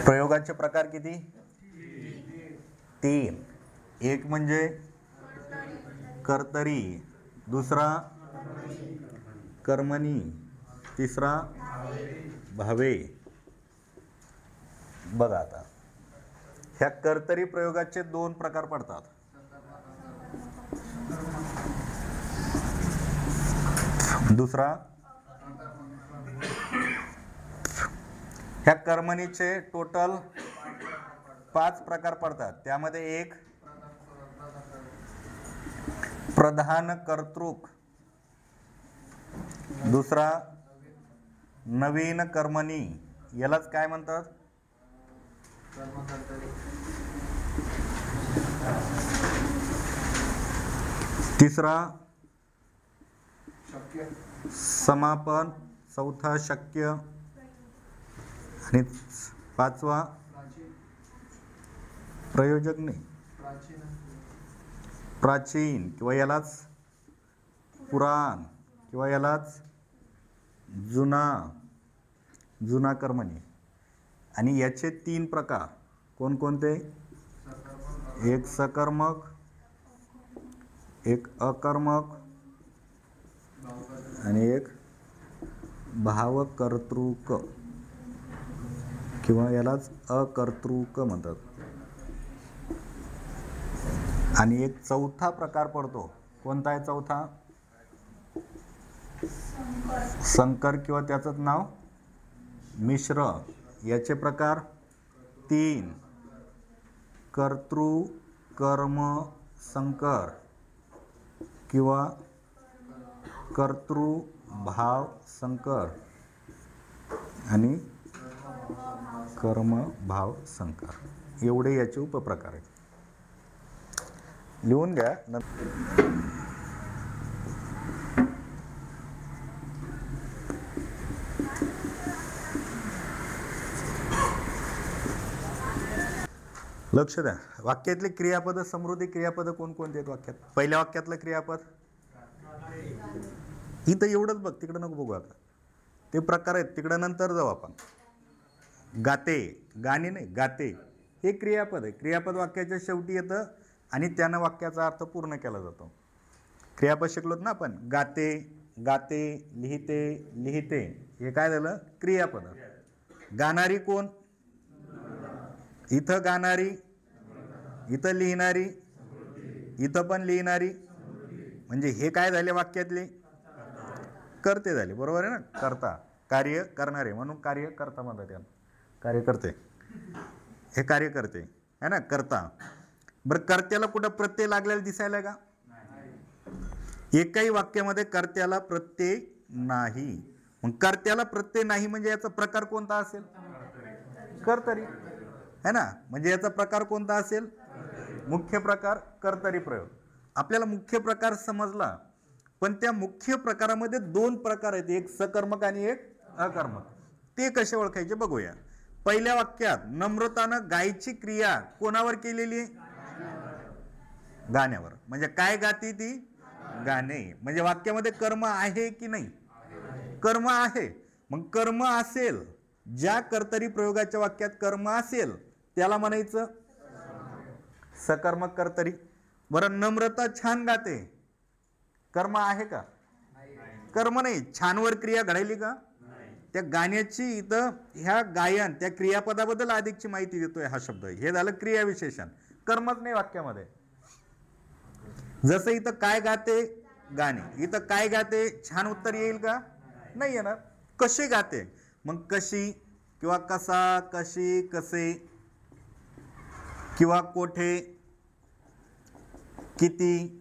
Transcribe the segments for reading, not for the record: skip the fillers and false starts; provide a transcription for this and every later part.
प्रयोगाचे प्रकार किती? 3. एक म्हणजे कर्तरी, दुसरा कर्मणी, तिसरा भावे. बघा आता ह्या कर्तरी प्रयोगाचे 2 प्रकार पडतात. दुसरा ह्या कर्मणीचे टोटल 5 प्रकार पडतात. त्यामध्ये एक प्रधान कर्तृक, दुसरा नवीन कर्मणी, यालाच काय म्हणतात? तिसरा समापन, चौथा शक्य आणि 5वा प्रयोजक नाही, प्राचीन किंवा यालाच पुराण किंवा यालाच जुना कर्मणी. आणि याचे 3 प्रकार कोणकोणते? एक सकर्मक, एक अकर्मक आणि एक भावकर्तृक किंवा यालाच अकर्तृक म्हणतात. आणि एक चौथा प्रकार पडतो. कोणता आहे चौथा? संकर किंवा त्याचंच नाव मिश्र. याचे प्रकार 3. कर्तृ कर्म संकर किंवा कर्तृ भाव संकर आणि कर्म भाव संकर. एवढे याचे उपप्रकार आहेत. लिहून घ्या. लक्ष द्या. वाक्यातले क्रियापद, समृद्धी क्रियापद कोणकोणते आहेत वाक्यात? पहिल्या वाक्यातलं क्रियापद इथं एवढंच बघ, तिकडं नको बघू. आता ते प्रकार आहेत, तिकडं नंतर जाऊ आपण. गाते, गाणे नाही, गाते हे क्रियापद आहे. क्रियापद वाक्याच्या शेवटी येतं आणि त्यानं वाक्याचा अर्थ पूर्ण केला जातो. क्रियापद शिकलोत ना आपण. गाते, गाते, लिहिते, लिहिते, हे काय झालं? क्रियापद. गाणारी कोण? इथं गाणारी, इथं लिहिणारी, इथं पण लिहिणारी, म्हणजे हे काय झाले? वाक्यातले कर्ते झाले. बरोबर आहे ना? कर्ता, कार्य करणारे, म्हणून कार्य कर्ता म्हणतात त्याला. कार्य करते, हे कार्य करते है ना, कर्ता. बरं, कर्त्याला कुठं प्रत्यय लागलेला दिसायला का? एकही वाक्यामध्ये कर्त्याला प्रत्यय नाही. मग कर्त्याला प्रत्यय नाही म्हणजे याचा प्रकार कोणता असेल? कर्तरी है ना. म्हणजे याचा प्रकार कोणता असेल? मुख्य प्रकार कर्तरी प्रयोग. आपल्याला मुख्य प्रकार समजला, पण त्या मुख्य प्रकारामध्ये 2 प्रकार आहेत, एक सकर्मक आणि एक अकर्मक. ते कसे ओळखायचे बघूया. पहिल्या वाक्यात नम्रतानं गायची क्रिया कोणावर केलेली? गाण्यावर. म्हणजे काय गाती ती? गाणे. म्हणजे वाक्यामध्ये कर्म आहे की नाही? कर्म आहे. मग कर्म असेल, ज्या कर्तरी प्रयोगाच्या वाक्यात कर्म असेल त्याला म्हणायचं सकर्मक कर्तरी. बरं, नम्रता छान गाते, कर्म आहे का? कर्म नाही. छानवर क्रिया घडायली का? त्या गाण्याची इथं ह्या गायन त्या क्रियापदाबद्दल अधिकची माहिती देतोय हा शब्द. हे झालं क्रियाविशेषण. कर्मच नाही वाक्यामध्ये. जसं इथं काय गाते? गाणे. इथं काय गाते? छान उत्तर येईल का? नाही येणार. कशी गाते? मग कशी किंवा कसा, कशी, कसे किंवा कोठे, किती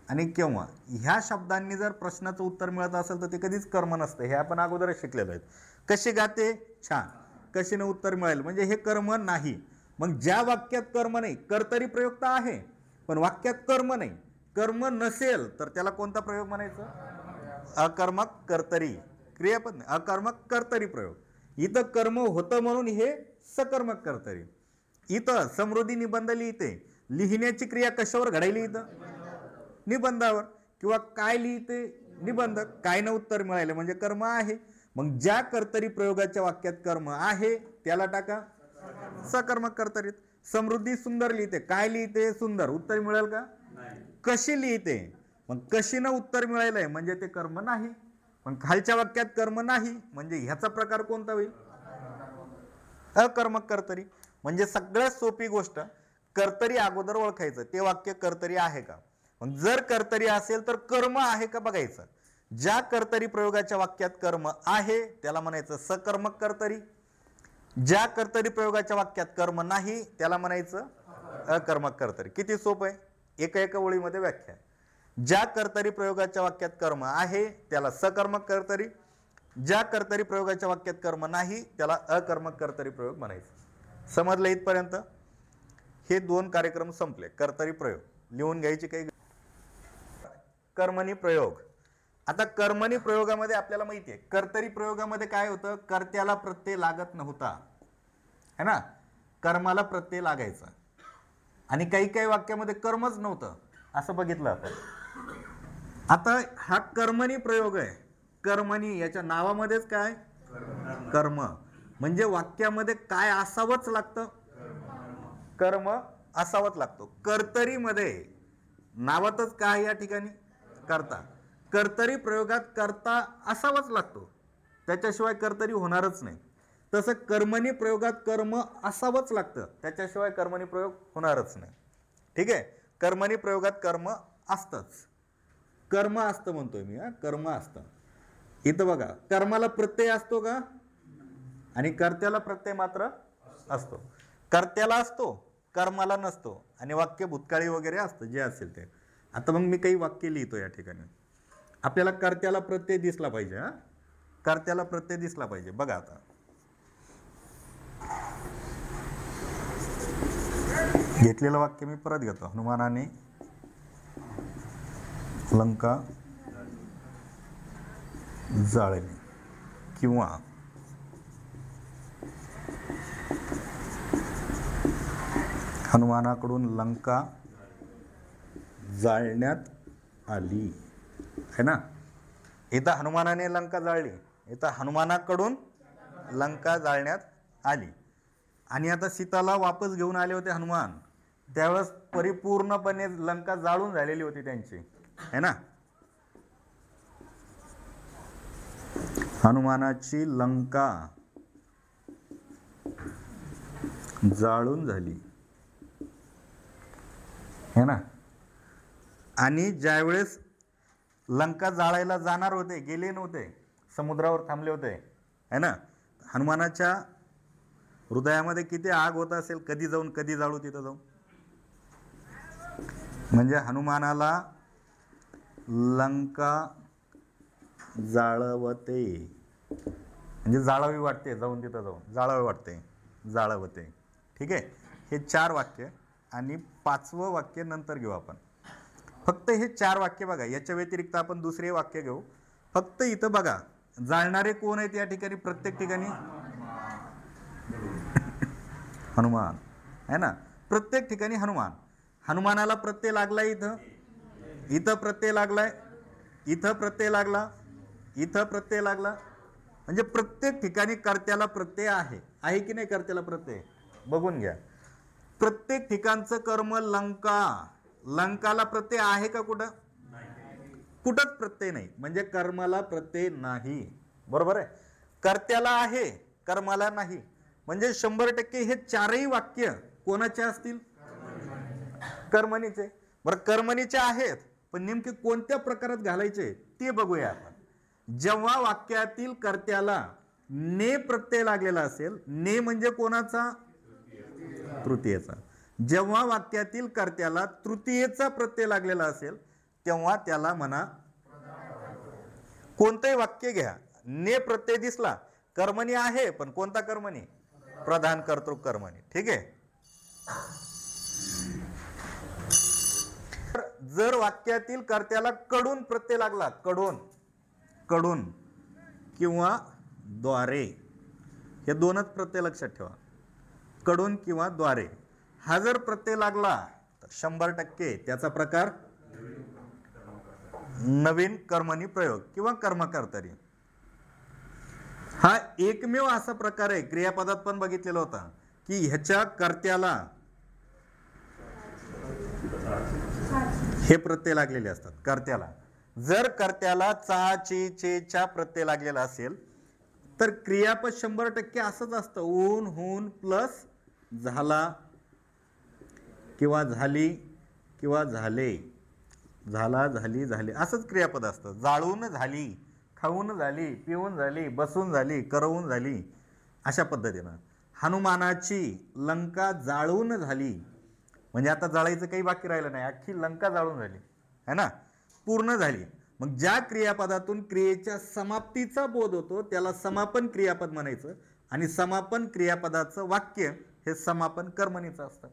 आणि केव्हा, ह्या शब्दांनी जर प्रश्नाचं उत्तर मिळत असेल तर ते कधीच कर्म नसतं. हे आपण अगोदरच शिकलेलो आहे. कशी गाते? छान. कशीने उत्तर मिळेल म्हणजे हे कर्म नाही. मग ज्या वाक्यात कर्म नाही, कर्तरी प्रयोग तर आहे पण वाक्यात कर्म नाही, कर्म नसेल तर त्याला कोणता प्रयोग म्हणायचं? अकर्मक कर्तरी. क्रियापद नाही, अकर्मक कर्तरी प्रयोग. इथं कर्म होतं म्हणून हे सकर्मक कर्तरी. इथं समृद्धी निबंध लिहिते, लिहिण्याची क्रिया कशावर घडायली? इथं निबंधावर. किंवा काय लिहिते? निबंध. काय न उत्तर मिळालं म्हणजे कर्म आहे. मग ज्या कर्तरी प्रयोगाच्या वाक्यात कर्म आहे त्याला टाका सकर्मक कर्तरीत. समृद्धी सुंदर लिहिते, काय लिहिते? सुंदर. उत्तर मिळेल का? कशी लिहिते? मग कशीनं उत्तर मिळालंय म्हणजे ते कर्म नाही. पण खालच्या वाक्यात कर्म नाही म्हणजे ह्याचा प्रकार कोणता होईल? अकर्मक कर्तरी. म्हणजे सगळ्यात सोपी गोष्ट, कर्तरी अगोदर ओळखायचं, ते वाक्य कर्तरी आहे का. मग जर कर्तरी असेल तर कर्म आहे का बघायचं. ज्या कर्तरी प्रयोगाच्या वाक्यात कर्म आहे त्याला म्हणायचं सकर्मक कर्तरी. ज्या कर्तरी प्रयोगाच्या वाक्यात कर्म नाही त्याला म्हणायचं अकर्मक कर्तरी. किती सोपं आहे, एका एका ओळीमध्ये व्याख्या. ज्या कर्तरी प्रयोगाच्या वाक्यात कर्म आहे त्याला सकर्मक कर्तरी, ज्या कर्तरी प्रयोगाच्या वाक्यात कर्म नाही त्याला अकर्मक कर्तरी प्रयोग म्हणायचं. समजलं इथपर्यंत? हे दोन कार्यक्रम संपले. कर्तरी प्रयोग लिहून घ्यायची काही. कर्मणी प्रयोग. आता कर्मणी प्रयोगामध्ये आपल्याला माहिती आहे, कर्तरी प्रयोगामध्ये काय होतं, कर्त्याला प्रत्यय लागत नव्हता है ना, कर्माला प्रत्यय लागायचा. आणि काही काही वाक्यामध्ये कर्मच नव्हतं असं बघितलं आपण. आता हा कर्मणी प्रयोग आहे. कर्मणी याच्या नावामध्येच काय कर्म, म्हणजे वाक्यामध्ये काय असावंच लागतं, कर्म असावंच लागतो. कर्तरीमध्ये नावातच काय या ठिकाणी कर्ता. कर्तरी प्रयोगात कर्ता असावाच लागतो, त्याच्याशिवाय कर्तरी होणारच नाही. तसं कर्मणी प्रयोगात कर्म असावंच लागतं, त्याच्याशिवाय कर्मणी प्रयोग होणारच नाही. ठीक आहे. कर्मणी प्रयोगात कर्म असतंच, कर्म असतं म्हणतोय मी. कर्म असतं. इथं बघा, कर्माला प्रत्यय असतो का, आणि कर्त्याला प्रत्यय मात्र असतो. कर्त्याला असतो, कर्माला नसतो, आणि वाक्य भूतकाळी वगैरे असतं जे असेल ते. आता मग मी काही वाक्य लिहितो या ठिकाणी. आपल्याला कर्त्याला प्रत्यय दिसला पाहिजे. कर्त्याला प्रत्यय दिसला पाहिजे. बघा आता घेतलेलं वाक्य मी परत घेतो. हनुमानाने लंका जाळली, किंवा हनुमानाकडून लंका जाळण्यात आली है ना. इथं हनुमानाने लंका जाळली, इथं हनुमानाकडून लंका जाळण्यात आली. आणि आता सीताला वापस घेऊन आले होते हनुमान, त्यावेळेस परिपूर्णपणे लंका जाळून झालेली होती त्यांची है ना. हनुमानाची लंका जाळून झाली है ना. आणि ज्यावेळेस लंका जाळायला जाणार होते, गेले नव्हते, समुद्रावर थांबले होते है ना. हनुमानाच्या हृदयामध्ये किती आग होत असेल, कधी जाऊन कधी जाळू तिथं जाऊन. म्हणजे हनुमानाला लंका जाळवते, म्हणजे जाळावी वाटते, जाऊन तिथं जाऊन जाळावी वाटते, जाळवते. ठीक आहे. हे 4 वाक्य, आणि 5वं वाक्य नंतर घेऊ आपण. फक्त हे 4 वाक्य बघा, याच्या व्यतिरिक्त आपण दुसरे वाक्य घेऊ. फक्त इथं बघा, जाळणारे कोण आहेत या ठिकाणी, प्रत्येक ठिकाणी हनुमान है ना. प्रत्येक ठिकाणी हनुमान. हनुमानाला प्रत्यय लागलाय, इथं इथं प्रत्यय लागलाय, इथं प्रत्यय लागला, इथं प्रत्यय लागला. म्हणजे प्रत्येक ठिकाणी कर्त्याला प्रत्यय आहे की नाही. कर्त्याला प्रत्यय बघून घ्या. प्रत्येक ठिकाणचं कर्म लंका, लंकाला प्रत्यय आहे का कुठं, कुठंच प्रत्यय नाही, म्हणजे कर्माला प्रत्यय नाही. बरोबर आहे. कर्त्याला आहे, कर्माला नाही. म्हणजे 100% हे 4ही वाक्य कोणाचे असतील, कर्मणीचे. बरं, कर्मणीचे आहेत, पण नेमके कोणत्या प्रकारात घालायचे ते बघूया आपण. जेव्हा वाक्यातील कर्त्याला ने प्रत्यय लागलेला असेल, ने म्हणजे कोणाचा, तृतीयेचा. जेव्हा वाक्यातील कर्त्याला तृतीयेचा प्रत्यय लागलेला असेल तेव्हा त्याला म्हणा, कोणतंही वाक्य घ्या, ने प्रत्यय दिसला, कर्मणी आहे, पण कोणता कर्मणी, प्रधान कर्तृक कर्मणी. ठीक आहे. जर वाक्यातील कर्त्याला कडून प्रत्यय लागला, कडून, कडून किंवा द्वारे, हे 2च प्रत्यय लक्षात ठेवा, कडून किंवा द्वारे. हा जर प्रत्यय लागला तर 100% त्याचा प्रकार नवीन कर्मणी प्रयोग किंवा कर्मकर्तरी. हा एकमेव असा प्रकार आहे, क्रियापदात पण बघितलेला होता की ह्याच्या कर्त्याला हे प्रत्यय लागलेले असतात. कर्त्याला जर कर्त्याला चा ची चे च्या प्रत्यय लागलेला असेल तर क्रियापद 100% असंच असतं, ऊन हून प्लस झाला किंवा झाली किंवा झाले, झाला झाली झाले असंच क्रियापद असतं. जाळून झाली, खाऊन झाली, पिऊन झाली, बसून झाली, करवून झाली, अशा पद्धतीनं. हनुमानाची लंका जाळून झाली, म्हणजे आता जाळायचं काही बाकी राहिलं नाही, अख्खी लंका जाळून झाली है ना, पूर्ण झाली. मग ज्या क्रियापदातून क्रियेच्या समाप्तीचा बोध होतो त्याला समापन क्रियापद म्हणायचं, आणि समापन क्रियापदाचं वाक्य हे समापन कर्मणीचं असतं.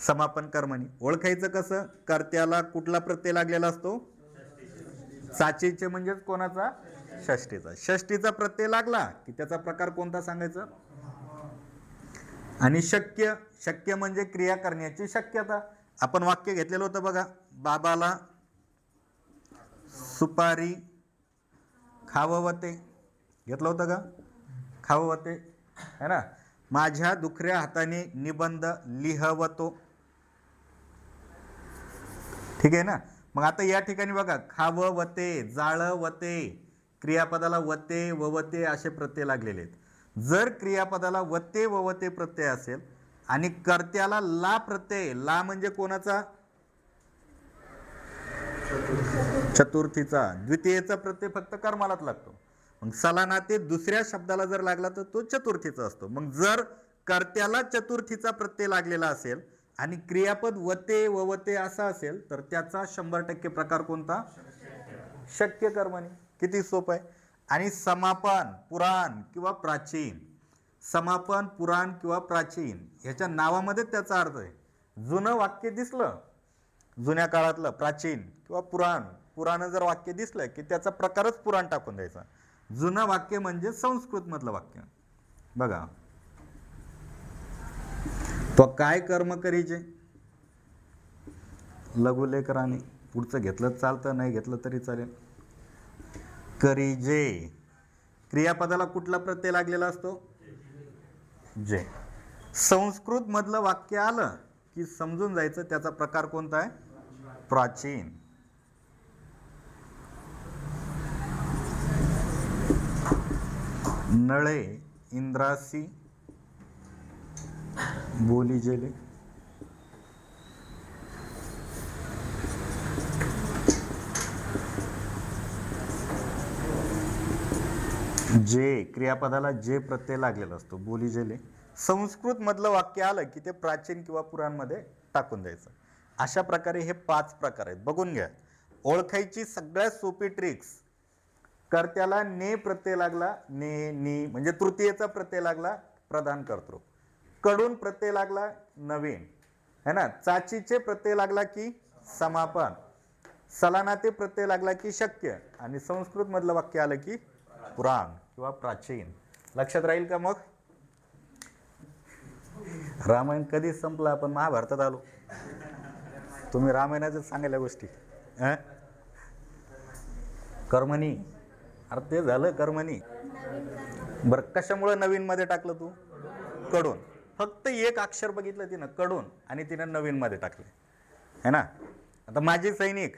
समापन कर्मणी ओळखायचं कसं? कर्त्याला कुठला प्रत्यय लागलेला असतो? साचीचे म्हणजेच कोणाचा? षष्टीचा. षष्टीचा प्रत्यय लागला की त्याचा प्रकार कोणता सांगायचा? आणि शक्य, शक्य म्हणजे क्रिया करण्याची शक्यता. आपण वाक्य घेतलेलं होतं बघा, बाबाला सुपारी खाववते, घेतलं होतं का? खाववते है ना. माझ्या दुखऱ्या हाताने निबंध लिहवतो, ठीक आहे ना. मग आता या ठिकाणी बघा, खाववते, जाळवते, क्रियापदाला वते ववते असे प्रत्यय लागलेले आहेत. जर क्रियापदाला वते ववते प्रत्यय असेल आणि कर्त्याला ला प्रत्यय, ला म्हणजे कोणाचा? चतुर्थीचा. द्वितीयेचा प्रत्यय फक्त कर्मालाच लागतो. मग सलाना ते दुसऱ्या शब्दाला जर लागला तर तो चतुर्थीचा असतो. मग जर कर्त्याला चतुर्थीचा प्रत्यय लागलेला असेल आणि क्रियापद वते ववते असा असेल तर त्याचा 100% प्रकार कोणता? शक्य कर्मणी. किती सोपं आहे. आणि समापन, पुराण किंवा प्राचीन, समापन, पुराण किंवा प्राचीन ह्याच्या नावामध्ये त्याचा अर्थ आहे. जुनं वाक्य दिसलं, जुन्या काळातलं प्राचीन किंवा पुराण, पुराण जर वाक्य दिसलं की त्याचा प्रकारच पुराण टाकून द्यायचा. जुनं वाक्य म्हणजे संस्कृत मधलं वाक्य. बघा, तो काय कर्म करीजे, लघुलेखराने. पुढचं घेतलं चालतं, नाही घेतलं तरी चालेल. करीजे, क्रियापदाला कुठला प्रत्यय लागलेला असतो? जे. संस्कृत मधलं वाक्य आलं की समजून जायचं त्याचा प्रकार कोणता आहे? प्राचीन. नळे इंद्रासी बोली जेले, जे, क्रियापदाला जे प्रत्यय लागलेला असतो, बोली जेले. संस्कृत मधलं वाक्य आलं की ते प्राचीन किंवा पुराण मध्ये टाकून द्यायचं. अशा प्रकारे हे 5 प्रकार आहेत, बघून घ्या. ओळखायची सगळ्यात सोपी ट्रिक्स, कर्त्याला ने प्रत्यय लागला, ने नी म्हणजे तृतीयेचा प्रत्यय लागला, प्रधान कर्तृ. कडून प्रत्यय लागला, नवीन है ना. चाचीचे प्रत्यय लागला की समापन, सलानाते प्रत्यय लागला की शक्य, आणि संस्कृत मधलं वाक्य आलं की पुराण किंवा प्राचीन. लक्षात राहील का? मग रामायण कधी संपलं, आपण महाभारतात आलो. तुम्ही रामायणाच्या सांगायला गोष्टी कर्मणी. अरे ते झालं कर्मणी. बरं, कशामुळे नवीन मध्ये टाकलं तू? कडून. फक्त एक अक्षर बघितलं तिनं, कडून, आणि तिनं नवीन मध्ये टाकले है ना. आता माझे सैनिक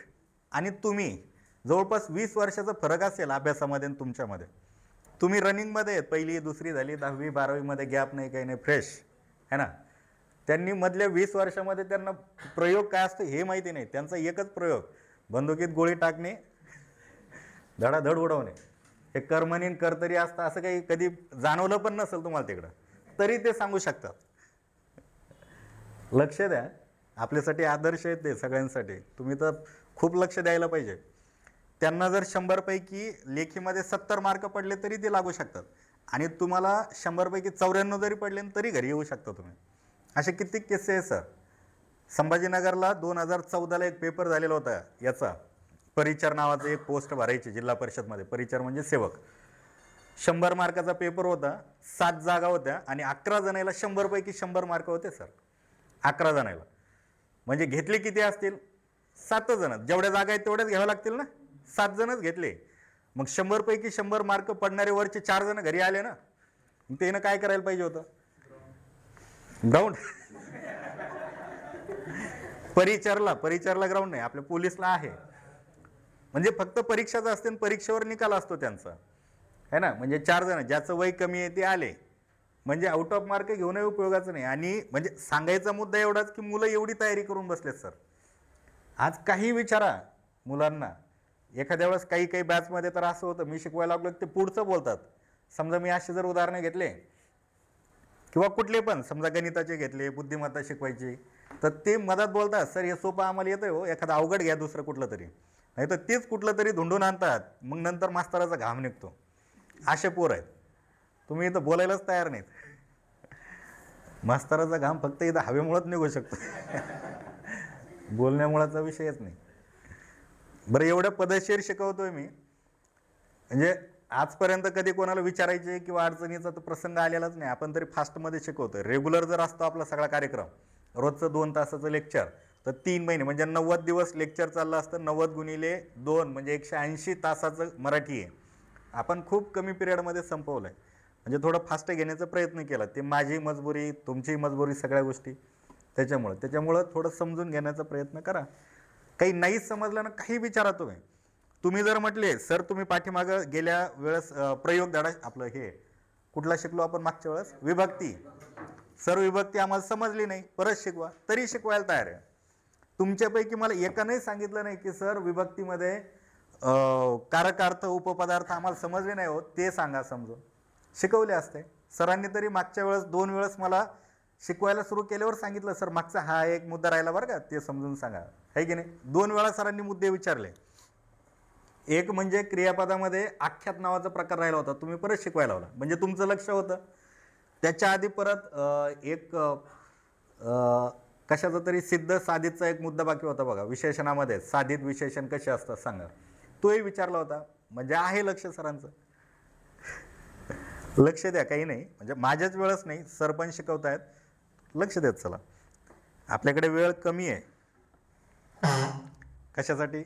आणि तुम्ही जवळपास 20 वर्षाचा फरक असेल अभ्यासामध्ये आणि तुमच्यामध्ये. तुम्ही रनिंगमध्ये आहेत, पहिली दुसरी झाली, 10वी 12वी मध्ये गॅप नाही, काही नाही, फ्रेश है ना. त्यांनी मधल्या 20 वर्षामध्ये त्यांना प्रयोग काय असतो हे माहिती नाही. त्यांचा एकच प्रयोग, बंदुकीत गोळी टाकणे, धडाधड उडवणे. हे कर्मणी कर्तरी असतं असं काही कधी जाणवलं पण नसेल तुम्हाला तिकडं, तरी ते सांगू शकतात. लक्ष द्या, आपल्यासाठी आदर्श आहेत ते सगळ्यांसाठी. तुम्ही तर खूप लक्ष द्यायला पाहिजे. त्यांना जर 100 पैकी लेखीमध्ये 70 मार्क पडले तरी ते लागू शकतात, आणि तुम्हाला 100 पैकी 94 जरी पडले तरी घरी येऊ शकता तुम्ही. असे किती किस्से आहे सर. संभाजीनगरला 2014ला एक पेपर झालेला होता याचा, परिचर नावाचं एक पोस्ट भरायची जिल्हा परिषदमध्ये. परिचर म्हणजे सेवक. 100 मार्काचा पेपर होता, 7 जागा होत्या आणि 11 जणांना 100 पैकी 100 मार्क होते सर. 11 जणांना म्हणजे घेतले किती असतील? 7 जण. जेवढ्या जागा आहेत तेवढ्याच घ्याव्या लागतील ना, 7 जणच घेतले. मग 100 पैकी 100 मार्क पडणारे वरचे 4 जण घरी आले ना, मग त्यानं काय करायला पाहिजे होतं? ग्राउंड. परिचरला ग्राउंड नाही, आपल्या पोलीसला आहे. म्हणजे फक्त परीक्षाच असते आणि परीक्षेवर निकाल असतो त्यांचा, है ना. म्हणजे 4 जण ज्याचं वय कमी आहे ते आले, म्हणजे आउट ऑफ मार्क घेऊनही उपयोगाचं नाही. आणि म्हणजे सांगायचा मुद्दा एवढाच की मुलं एवढी तयारी करून बसलेत सर. आज काही विचारा मुलांना, एखाद्या वेळेस काही बॅचमध्ये तर असं होतं, मी शिकवायला लागलो ते पुढचं बोलतात. समजा मी असे जर उदाहरणं घेतले किंवा कुठले पण, समजा गणिताचे घेतले, बुद्धिमत्ता शिकवायची, तर ते मधात बोलतात, सर हे सोपं आम्हाला येतंय हो, एखादं अवघड घ्या दुसरं कुठलं तरी, नाही तर तेच कुठलं तरी धुंडून आणतात. मग नंतर मास्तराचा घाम निघतो. असे पोर आहेत. तुम्ही इथं बोलायलाच तयार नाहीत. मास्तराचा घाम फक्त इथं हवेमुळेच निघू शकतो. बोलण्यामुळेचा विषयच नाही. बरं, एवढं पद्धतशीर शिकवतोय मी, म्हणजे आजपर्यंत कधी कोणाला विचारायचे किंवा अडचणीचा तर प्रसंग आलेलाच नाही. आपण तरी फास्टमध्ये शिकवतोय. रेग्युलर जर असतो आपला सगळा कार्यक्रम, रोजचं 2 तासाचं लेक्चर, तर 3 महिने म्हणजे 90 दिवस लेक्चर चाललं असतं. 90 गुणिले 2 म्हणजे 180 तासाचं मराठी आहे. आपण खूप कमी पिरियडमध्ये संपवलं आहे. म्हणजे थोडं फास्ट घेण्याचा प्रयत्न केला. ते माझी मजबुरी, तुमची मजबुरी, सगळ्या गोष्टी त्याच्यामुळं थोडं समजून घेण्याचा प्रयत्न करा. काही नाहीच समजलं ना, काही विचारा तुम्ही. तुम्ही जर म्हटले सर तुम्ही पाठीमागं गेल्या वेळेस प्रयोग धडा आपलं हे कुठला शिकलो आपण मागच्या वेळेस, विभक्ती, सर विभक्ती आम्हाला समजली नाही, परत शिकवा, तरी शिकवायला तयार आहे. तुमच्यापैकी मला एकानंही सांगितलं नाही की सर विभक्तीमध्ये कारकार्थ उपपदार्थ आम्हाला समजले नाही होत, ते सांगा समजून. शिकवले असते सरांनी. तरी मागच्या वेळेस 2 वेळेस मला शिकवायला सुरू केल्यावर सांगितलं, सर मागचा हा एक मुद्दा राहिला बरं का, ते समजून सांगा, आहे की नाही. 2 वेळा सरांनी मुद्दे विचारले. एक म्हणजे क्रियापदामध्ये आख्यात नावाचा प्रकार राहिला होता, तुम्ही परत शिकवायला लावला, म्हणजे तुमचं लक्ष होतं. त्याच्या आधी परत एक कशाचा तरी सिद्ध साधितचा एक मुद्दा बाकी होता बघा, विशेषणामध्ये साधित विशेषण कसे असतात सांगा, तोही विचारला होता. म्हणजे आहे लक्ष सरांचं. लक्ष द्या, काही नाही, म्हणजे माझ्याच वेळच नाही, सर पण शिकवतायत, लक्ष देत चला. आपल्याकडे वेळ कमी आहे. कशासाठी?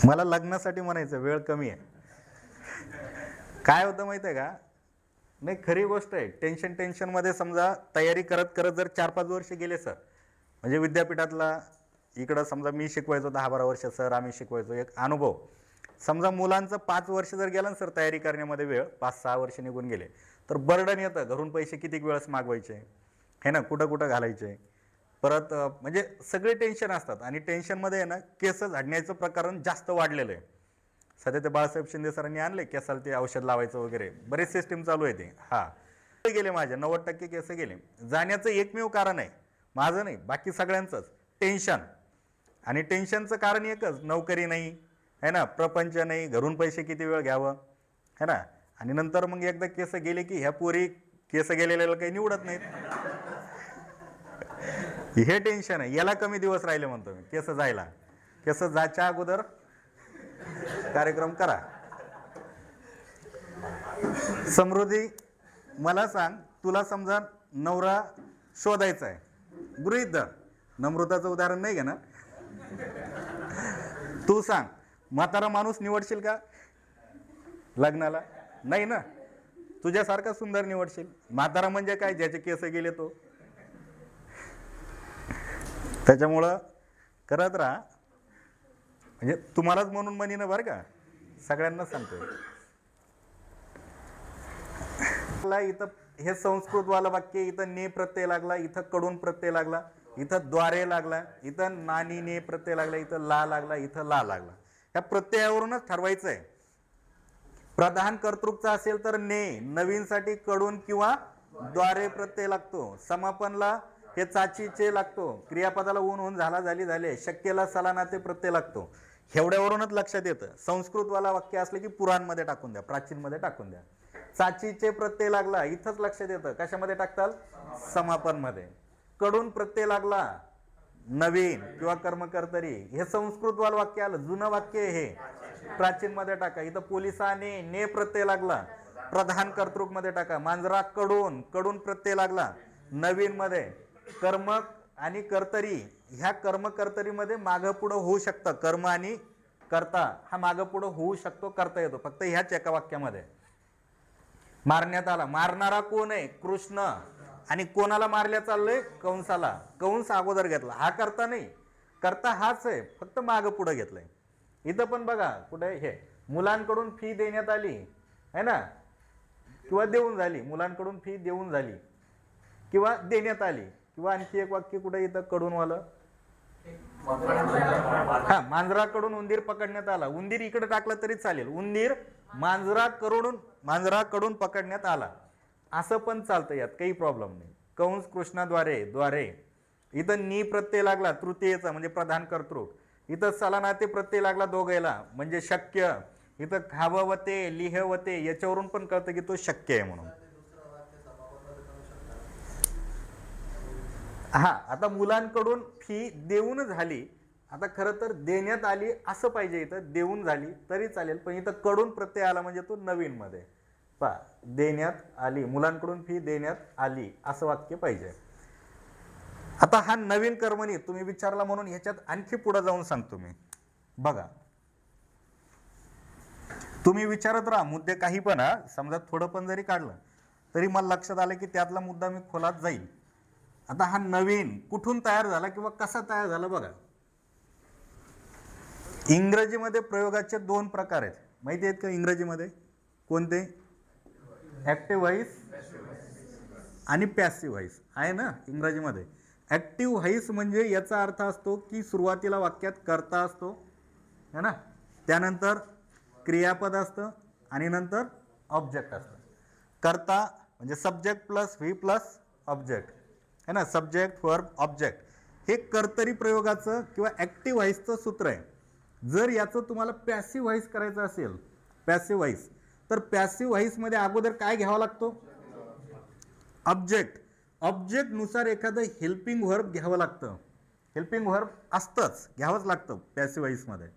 मला लग्नासाठी म्हणायचं, वेळ कमी आहे. काय होतं माहिती आहे का, नाही खरी गोष्ट आहे. टेन्शनमध्ये समजा तयारी करत जर 4-5 वर्ष गेले सर, म्हणजे विद्यापीठातला इकडं समजा मी शिकवायचो 10-12 वर्ष, सर आम्ही शिकवायचो, एक अनुभव. समजा मुलांचं 5 वर्ष जर गेलं ना सर तयारी करण्यामध्ये, वेळ 5-6 वर्ष निघून गेले, तर बर्डन येतं. घरून पैसे किती वेळेस मागवायचे, हे ना, कुठं घालायचे, परत म्हणजे सगळे टेन्शन असतात. आणि टेन्शनमध्ये आहे ना केस झाडण्याचं प्रकरण जास्त वाढलेलं आहे. सध्या ते बाळासाहेब शिंदे सरांनी आणले केसाला ते औषध लावायचं वगैरे, बरेच सिस्टीम चालू आहे ते. हां, गेले माझे 90% केस गेले. जाण्याचं एकमेव कारण आहे, माझं नाही, बाकी सगळ्यांचंच टेन्शन. आणि टेन्शनचं कारण एकच, नोकरी नाही, है ना, प्रपंच नाही, घरून पैसे किती वेळ घ्यावं, है ना. आणि नंतर मग एकदा केस गेले की ह्या पोरी केस गेलेल्याला काही निवडत नाहीत. हे टेन्शन आहे. याला कमी दिवस राहिले म्हणतो मी, केस जायला. केस जायच्या अगोदर कार्यक्रम करा. समृद्धी, मला सांग, तुला समजा नवरा शोधायचा आहे, गृहीत धर, नम्रताचं उदाहरण नाही घेणार, तू सांग म्हातारा माणूस निवडशील का लग्नाला? नाही ना. तुझ्यासारखा सुंदर निवडशील. म्हातारा म्हणजे काय, ज्याचे केस गेले तो. त्याच्यामुळं करत राहा. म्हणजे तुम्हालाच म्हणून म्हणीन बरं का, सगळ्यांना सांगतोय. इथं हे संस्कृतवाला वाक्य, इथं ने प्रत्यय लागला, इथं कडून प्रत्यय लागला, इथं द्वारे लागला, इथं नानी ने प्रत्यय लागला, इथं ला लागला, इथं ला लागला. ह्या प्रत्ययावरूनच ठरवायचं आहे. प्रधान कर्तृकचा असेल तर ने, नवीनसाठी कडून किंवा द्वारे प्रत्यय लागतो. समापनला हे चाचीचे लागतो. क्रियापदाला ऊन झाले, शक्यला सलानाते प्रत्यय लागतो. एवढ्यावरूनच लक्षात येतं. संस्कृतवाला वाक्य असलं की पुराणमध्ये टाकून द्या, प्राचीनमध्ये टाकून द्या. चाचीचे प्रत्यय लागला, इथंच लक्षात येतं. कशामध्ये टाकताल? समापनमध्ये. कडून प्रत्यय लागला, नवीन किंवा कर्मकर्तरी, हे संस्कृतवाला वाक्य आलं, जुनं वाक्य हे, प्राचीन मध्ये टाका. इथं पोलिसाने ने प्रत्यय लागला, प्रधान कर्तृक मध्ये टाका. मांजरा कडून प्रत्यय लागला, नवीन मध्ये. कर्मक आणि कर्तरी, ह्या कर्मकर्तरीमध्ये मागं पुढं होऊ शकतं, कर्म आणि करता हा मागं पुढं होऊ शकतो, करता येतो, फक्त ह्याच एका वाक्यामध्ये. मारण्यात आला, मारणारा कोण आहे? कृष्ण. आणि कोणाला मारल्या चाललंय? कंसाला. कंस अगोदर घेतला, हा करता नाही, करता हाच आहे, फक्त मागं पुढं घेतलंय. इथं पण बघा कुठे हे मुलांकडून फी देण्यात आली है ना, किंवा देऊन झाली, मुलांकडून फी देऊन झाली किंवा देण्यात आली. किंवा आणखी एक वाक्य कुठे इथं कडूनवालं, हा मांजराकडून उंदीर पकडण्यात आला. उंदीर इकडे टाकलं तरी चालेल, उंदीर मांजराकडून पकडण्यात आला असं पण चालतं, यात काही प्रॉब्लेम नाही. कंस कृष्णाद्वारे, द्वारे. इथं नी प्रत्यय लागला तृतीयेचा म्हणजे प्रधान कर्तृक. इथं सलानाते प्रत्यय लागला दोघायला म्हणजे शक्य. इथं खाववते, लिहवते, याच्यावरून पण कळतं की तो शक्य आहे म्हणून. हा आता मुलांकडून फी देऊन झाली, आता खरं तर देण्यात आली असं पाहिजे, इथं देऊन झाली तरी चालेल, पण इथं कडून प्रत्यय आला म्हणजे तो नवीन मध्ये पहा, देण्यात आली, मुलांकडून फी देण्यात आली असं वाक्य पाहिजे. आता हा नवीन कर्मणी तुम्ही विचारला म्हणून ह्याच्यात आणखी पुढे जाऊन सांगतो मी. बघा तुम्ही विचारत राहा मुद्दे काही पण, हा समजा थोडं पण जरी काढलं तरी मला लक्षात आलं की त्यातला मुद्दा मी खोलात जाईल. आता हा नवीन कुठून तयार झाला किंवा कसा तयार झाला बघा. इंग्रजीमध्ये प्रयोगाचे दोन प्रकार आहेत, माहिती आहेत का इंग्रजीमध्ये? कोणते? ऍक्टिव्ह व्हॉइस आणि पॅसिव्ह व्हॉइस आहे ना इंग्रजीमध्ये. ऍक्टिव्ह व्हॉइस म्हणजे याचा अर्थ असतो की सुरुवातीला वाक्यात कर्ता असतो है ना, त्यानंतर क्रियापद असतं आणि नंतर ऑब्जेक्ट असतं. कर्ता म्हणजे subject plus V plus object है ना, सब्जेक्ट वर्ब ऑब्जेक्ट, हे कर्तरी प्रयोगाचं किंवा ऍक्टिव्ह व्हॉइसचं सूत्र आहे. जर याचं तुम्हाला पॅसिव्ह व्हॉइस करायचं असेल, पॅसिव्ह व्हॉइस, तर पॅसिव्ह व्हॉइसमध्ये अगोदर काय घ्यावा लागतो? ऑब्जेक्ट. ऑब्जेक्ट नुसार एखादं हेल्पिंग व्हर्ब घ्यावं लागतं, हेल्पिंग व्हर्ब असतंच, घ्यावंच लागतं पॅसिव्ह व्हॉइसमध्ये.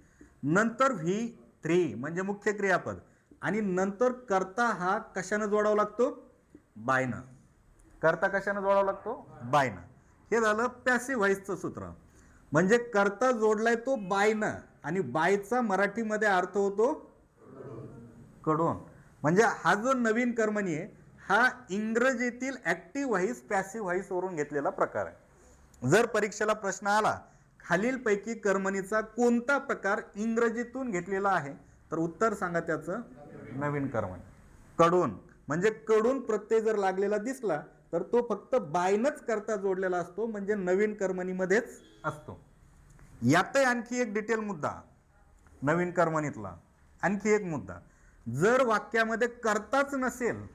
नंतर V3 म्हणजे मुख्य क्रियापद आणि नंतर कर्ता हा कशानं जोडावा लागतो? बायनं. कर्ता कशानं जोडावा लागतो? बायनं. हे झालं पॅसिव्ह व्हॉइसचं सूत्र. म्हणजे कर्ता जोडलाय तो बायनं आणि बायचा मराठीमध्ये अर्थ होतो कडून. म्हणजे हा जो नवीन कर्मणी आहे हा इंग्रजीतील ऍक्टिव्ह व्हॉइस पॅसिव्ह व्हॉइस वरून घेतलेला प्रकार आहे. जर परीक्षेला प्रश्न आला खालीलपैकी कर्मणीचा कोणता प्रकार इंग्रजीतून घेतलेला आहे, तर उत्तर सांगा त्याचं नवीन कर्मणी. कडून म्हणजे कडून प्रत्यय जर लागलेला दिसला तर तो फक्त बायनच करता जोडलेला असतो, म्हणजे नवीन कर्मणीमध्येच असतो. यातही आणखी एक डिटेल मुद्दा नवीन कर्मणीतला, आणखी एक मुद्दा, जर वाक्यामध्ये कर्ताच नसेल,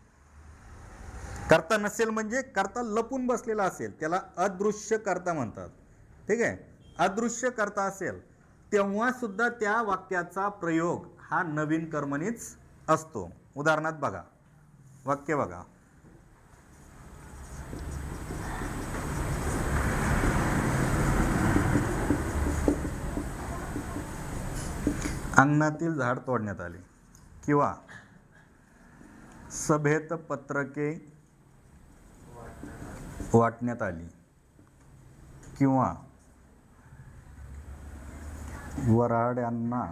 कर्ता नसेल म्हणजे कर्ता लपून बसलेला असेल, त्याला अदृश्य कर्ता म्हणतात, ठीक आहे. अदृश्य कर्ता असेल तेव्हा सुद्धा त्या वाक्याचा प्रयोग हा नवीन कर्मणीच असतो. उदाहरणार्थ बघा, वाक्य बघा, अंगणातील झाड तोडण्यात आले किंवा सभेत पत्रके वाटण्यात आली किंवा वऱ्हाड्यांना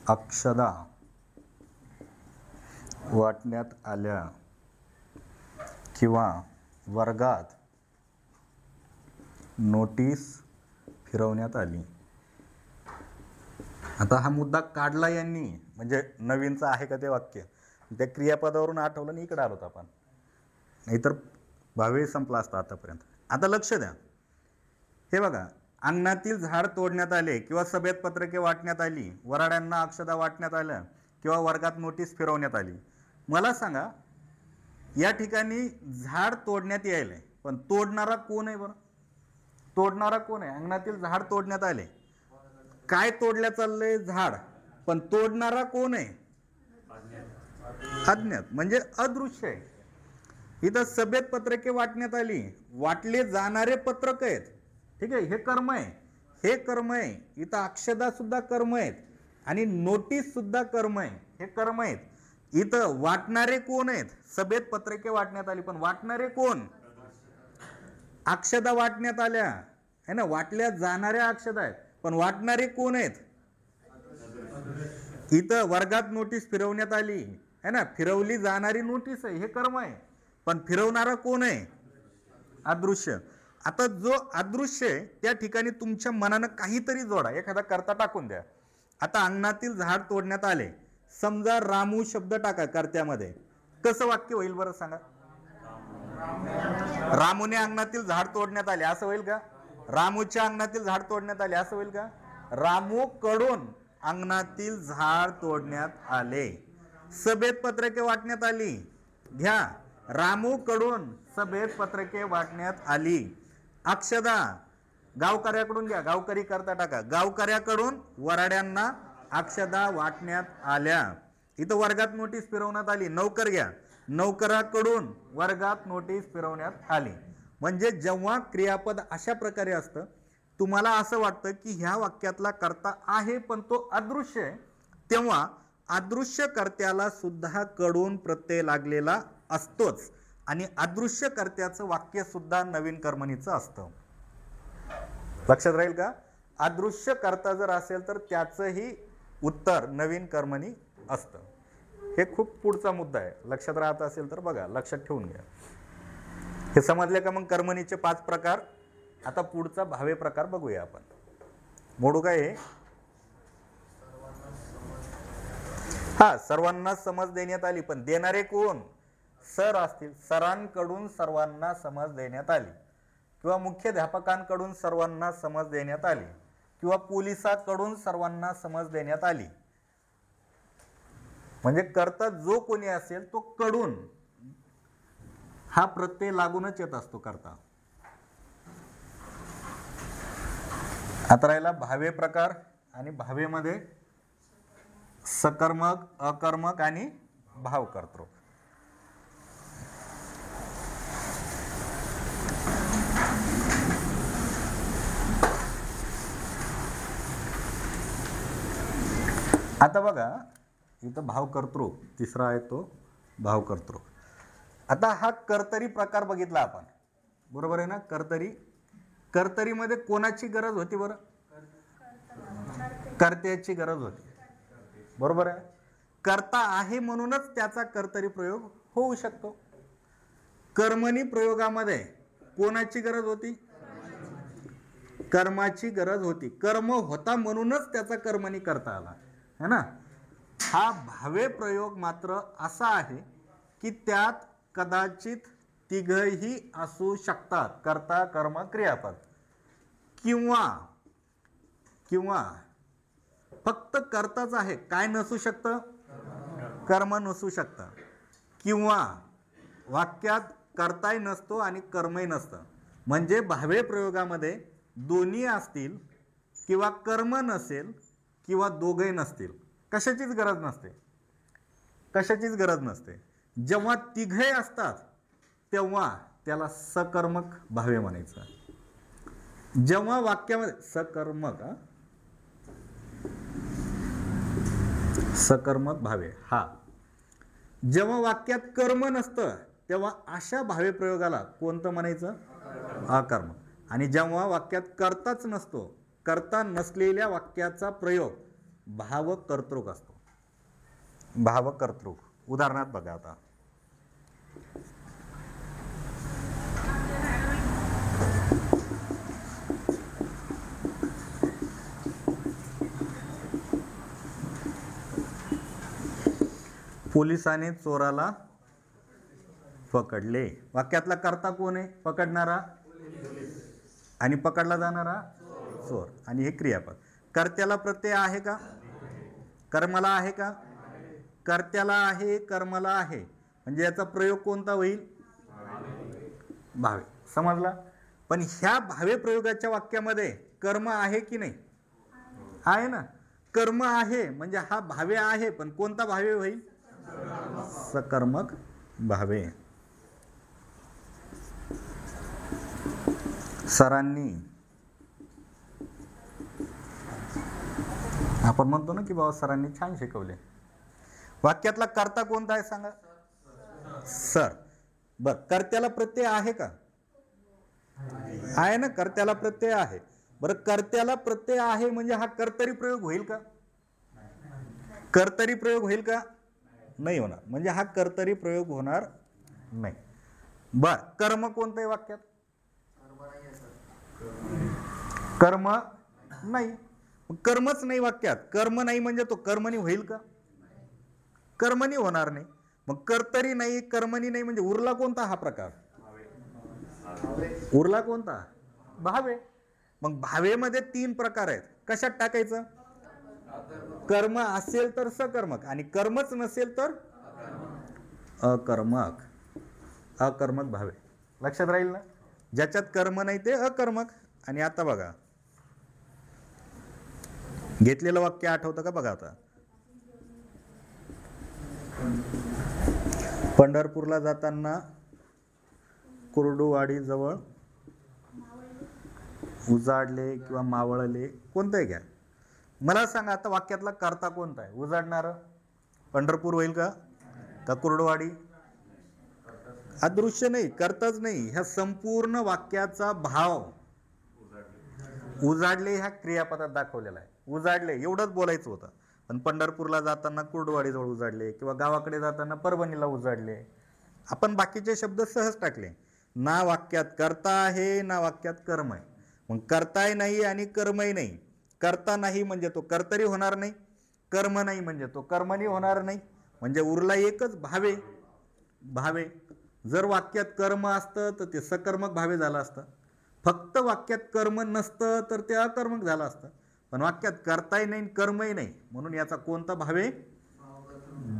अक्षदा वाटण्यात आल्या किंवा वर्गात नोटीस फिरवण्यात आली. आता हा मुद्दा काढला यांनी म्हणजे नवीनचा आहे का ते वाक्य, त्या क्रियापदावरून आठवलं आणि इकडे आलो आपण, नाहीतर भावे संपला असता आतापर्यंत. आता लक्ष द्या, हे बघा, अंगणातील झाड तोडण्यात आले किंवा सभेत पत्रके वाटण्यात आली, वऱ्हाड्यांना अक्षदा वाटण्यात आल्या किंवा वर्गात नोटीस फिरवण्यात आली. मला सांगा या ठिकाणी झाड तोडण्यात यायलंय, पण तोडणारा कोण आहे बरं? तोडणारा कोण आहे? अंगणातील झाड तोडण्यात आले, काय तोडल्या चाललंय? झाड, पण तोडणारा कोण आहे? अज्ञात म्हणजे अदृश्य आहे. इथं सभेत पत्रके वाटण्यात आली, वाटले जाणारे पत्रक आहेत, ठीक आहे, हे कर्म आहे, हे कर्म आहे. इथं अक्षदा सुद्धा कर्म आहेत आणि नोटीस सुद्धा कर्म आहे, हे कर्म आहेत. इथं वाटणारे कोण आहेत? सभेत पत्रके वाटण्यात आली, पण वाटणारे कोण? अक्षदा वाटण्यात आल्या है ना, वाटल्या जाणाऱ्या अक्षदा आहेत, पण वाटणारे कोण आहेत? इथं वर्गात नोटीस फिरवण्यात आली है ना, फिरवली जाणारी नोटीस आहे, हे कर्म आहे. पण फिरवणारा कोण आहे? अदृश्य. आता जो अदृश्य आहे त्या ठिकाणी तुमच्या मनानं काहीतरी जोडा, एखादा कर्ता टाकून द्या. आता अंगणातील झाड तोडण्यात आले, समजा रामू शब्द टाका कर्त्यामध्ये, कसं वाक्य होईल बरं सांगा? रामूने अंगणातील झाड तोडण्यात आले असं होईल का? रामूच्या अंगणातील झाड तोडण्यात आले असं होईल का? रामू कडून अंगणातील झाड तोडण्यात आले. सभेत पत्रके वाटण्यात आली, घ्या, रामू कडून सभेत पत्रके वाटण्यात आली. अक्षदा गावकऱ्याकडून घ्या, गावकरी करता टाका, गावकऱ्याकडून वराड्यांना अक्षदा वाटण्यात आल्या. इथं वर्गात नोटीस फिरवण्यात आली, नौकर घ्या, नौकराकडून वर्गात नोटीस फिरवण्यात आली. म्हणजे जेव्हा क्रियापद अशा प्रकारे असतं, तुम्हाला असं वाटतं की ह्या वाक्यातला कर्ता आहे पण तो अदृश्य आहे, तेव्हा अदृश्य कर्त्याला सुद्धा कडून प्रत्यय लागलेला असतोच आणि अदृश्य कर्त्याचं वाक्य सुद्धा नवीन कर्मणीचं असतं. लक्षात राहील का? अदृश्य कर्ता जर असेल तर त्याचंही उत्तर नवीन कर्मणी असतं. हे खूप पुढचा मुद्दा आहे, लक्षात राहत असेल तर बघा, लक्षात ठेवून घ्या. हे समजले का? मग कर्मणीचे 5 प्रकार. आता पुढचा भावे प्रकार बघूया आपण. मोडू काय हे? हा, सर्वांना समज देण्यात आली, पण देणारे कोण? सर असतील. सरांकडून सर्वांना समज देण्यात आली, किंवा मुख्याध्यापकांकडून सर्वांना समज देण्यात आली, किंवा पोलिसांकडून सर्वांना समज देण्यात आली. म्हणजे कर्ता जो कोणी असेल तो कडून हा प्रत्यय लागूनच येत असतो कर्ता. आता राहिला भावे प्रकार, आणि भावेमध्ये सकर्मक, अकर्मक आणि भावकर्तृक. आता बघा इथं भावकर्तृक तिसरा आहे, तो भावकर्तृक. आता हा कर्तरी प्रकार बघितला आपण, बरोबर आहे ना? कर्तरी, कर्तरीमध्ये कोणाची गरज होती बरं? कर्त्याची गरज होती, बरोबर आहे. कर्ता आहे म्हणूनच त्याचा कर्तरी प्रयोग होऊ शकतो. कर्मणी प्रयोगामध्ये कोणाची गरज होती? कर्माची गरज होती. कर्म होता म्हणूनच त्याचा कर्मणी करता आला, है ना? हा भावे प्रयोग मात्र असा आहे की त्यात कदाचित तिघही असू शकतात, कर्ता, कर्म, क्रियापद, किंवा फक्त कर्ताच आहे, काय नसू शकतं? कर्म नसू शकतं, किंवा वाक्यात कर्ताही नसतो आणि कर्मही नसतं. म्हणजे भावे प्रयोगामध्ये दोन्ही असतील, किंवा कर्म नसेल, किंवा दोघंही नसतील. कशाचीच गरज नसते, कशाचीच गरज नसते. जेव्हा तिघे असतात तेव्हा त्याला सकर्मक भावे म्हणायचं. जेव्हा वाक्यामध्ये सकर्मक, सकर्मक भावे, हा. जेव्हा वाक्यात कर्म नसतं तेव्हा अशा भावे प्रयोगाला कोणतं म्हणायचं? अकर्मक. आणि जेव्हा वाक्यात कर्ताच नसतो, कर्ता नसलेल्या वाक्याचा प्रयोग भावकर्तृक असतो. भावकर्तृक उदाहरणात बघा. आता पोलिसाने चोराला पकडले. वाक्यातला कर्ता कोण आहे? पकडणारा, आणि पकडला जाणारा चोर, आणि हे क्रियापद. कर्त्याला प्रत्यय आहे का? कर्माला आहे का? कर्त्याला आहे, कर्माला आहे, म्हणजे याचा प्रयोग कोणता होईल? भावे. समजला? पण ह्या भावे प्रयोगाच्या वाक्यामध्ये कर्म आहे की नाही? आहे ना. कर्म आहे म्हणजे हा भावे आहे, पण कोणता भावे होईल? सकर्मक भावे. सरांनी, आपण म्हणतो ना की बाबा सरांनी छान शिकवले. वाक्यातला कर्ता कोणता आहे सांगा? सर. बर, कर्त्याला प्रत्यय आहे का? आहे ना, कर्त्याला प्रत्यय आहे. बरं, कर्त्याला प्रत्यय आहे म्हणजे हा कर्तरी प्रयोग होईल का? कर्तरी प्रयोग होईल का? नाही होणार, म्हणजे हा कर्तरी प्रयोग होणार नाही. बर, कर्म कोणतंही वाक्यात? कर्म नाही. कर्मच नाही वाक्यात, कर्म नाही म्हणजे तो कर्मणी होईल का? कर्मणी होणार नाही. मग कर्तरी नाही, कर्मणी नाही, म्हणजे उरला कोणता हा प्रकार? उरला कोणता? भावे. मग भावेमध्ये 3 प्रकार आहेत. कशात टाकायचं? कर्म असेल तर सकर्मक, आणि कर्मच नसेल तर अकर्मक. अकर्मक भावे. लक्षात राहील ना? ज्याच्यात कर्म नाही ते अकर्मक. आणि आता बघा, घेतलेलं वाक्य आठवतं का? बघा आता, पंढरपूरला जाताना कुर्डुवाडी जवळ उजाडले किंवा मावळले, कोणतंही घ्या. मला सांगा आता वाक्यातला कर्ता कोणता आहे? उजाडणार पंढरपूर होईल का? का कुर्डुवाडी? अदृश्य नाही, कर्ताच नाही. ह्या संपूर्ण वाक्याचा भाव उजाडले ह्या क्रियापदात दाखवलेला आहे. उजाडले एवढंच बोलायचं होतं, पण पंढरपूरला जाताना कुर्डुवाडीजवळ उजाडले, किंवा गावाकडे जाताना परभणीला उजाडले. आपण बाकीचे शब्द सहज टाकले. ना वाक्यात कर्ता आहे, ना वाक्यात कर्म आहे. मग कर्ताही नाही आणि कर्मही नाही. कर्ता नाही म्हणजे तो कर्तरी होणार नाही, कर्म नाही म्हणजे तो कर्मणी होणार नाही, म्हणजे उरला एकच भावे. भावे. जर वाक्यात कर्म असतं तर ते सकर्मक भावे झालं असतं. फक्त वाक्यात कर्म नसतं तर ते अकर्मक झालं असतं. पण वाक्यात कर्ताही नाही, कर्मही नाही, म्हणून याचा कोणता भावे?